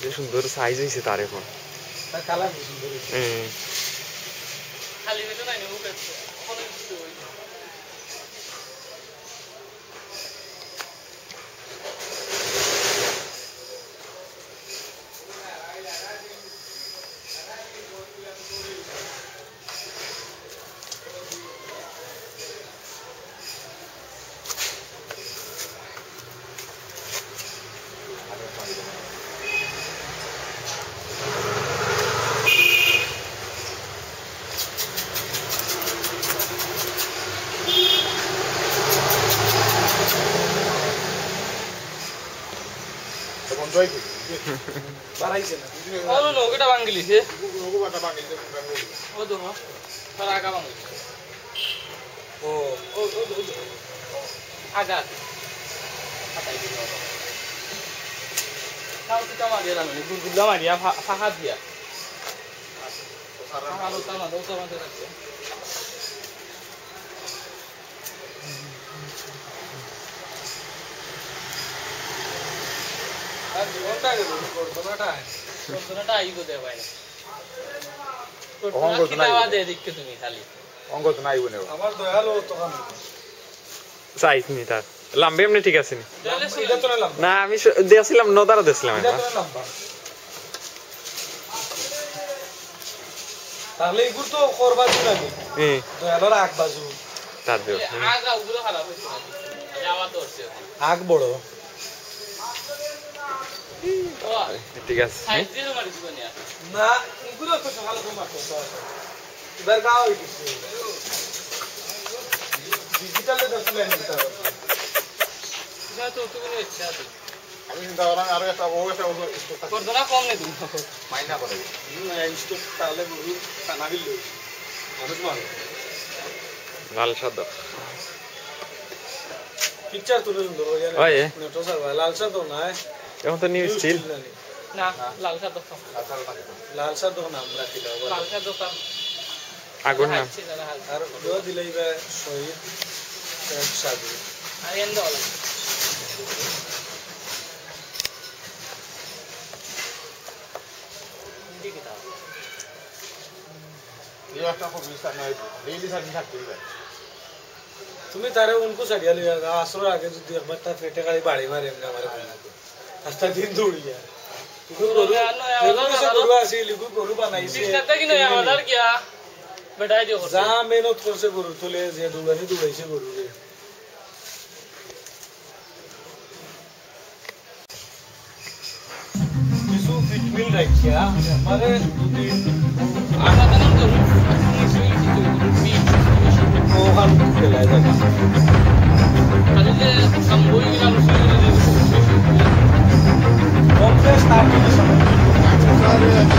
যে সুন্দর সাইজ হয়েছে তার এখন কালার সুন্দর খালি মেটো নাই নেবো পেছে অনেক কিছু হইছে বাড়াইছে না ওলো নৌকাটা ভাঙিলিছে নৌকাটা ভাঙিলিছে ও তো তার আগা ভাঙি ও আগা আতাই দিল নাও তো মারিয়া না মানে গুলগুলা মারিয়া ফাঁকা দিয়া আলো তামা দাও তামা রাখছে আর জীবনটা গেল করদনাটা আইগো দে ভাই করদনা দে দেখকে তুমি খালি অঙ্গ তো নাই বনে আমার দয়ালো তো কাম সাইজ নি তার লম্বা এমনি ঠিক আছে এটা তো না লম্বা না আমি দিয়েছিলাম নদারা দিয়েছিলাম এটা তো না লম্বা তাহলে এগুলো তো করবা দিনা নি দয়ালোর আগ বাজু তার দিও আগা ওগুলো খারাপ হইছে যাওয়া তো হচ্ছে আগ বড় ঠিক আছে সাইজ দিয়ে মারি দিব না এগুলো তো ভালো তো মারতো এবার গাও হইছে ডিজিটালে দছলে নিতে হবে না তো কোনো ইচ্ছা আছে আমি চিন্তা করা আর একটা করদনা কম নে তুমি মাইনা করে স্টক তাহলে গরু খানা দিল মানুষ মানে লাল সাদা পিকচার তুলে সুন্দর ওই নেটো স্যার লাল সাদ না এখন তো নিউ স্টিল না লাল সাদ তো লাল সাদ না আমরা দিলা লাল সাদ তো আগুন নাম আর দো দিলাইবা শহীদ সাদু আর এন্ড হল তুমি তারে उनको सड़िया ले जाएगा आसर आगे जो दिया मत फेटे गाड़ी बाड़ी मारे हमने हमारे बोलने को हस्ता दिन दौड़ी है गुरु आसी लिखु गुरु बनाई से करता कि नहीं ऑर्डर किया बैठाई दियो जा मेहनत कर से गुरु तो ले जे दुगानी दुगाई से गुरु रे किसु फिट मिल रही क्या हमारे दो दिन आधा दिन तो मुश्किल की तो ओहन खेला जाता खाली जे संभोई की ना मुश्किल कॉम्प्लेक्स स्टार्ट की समय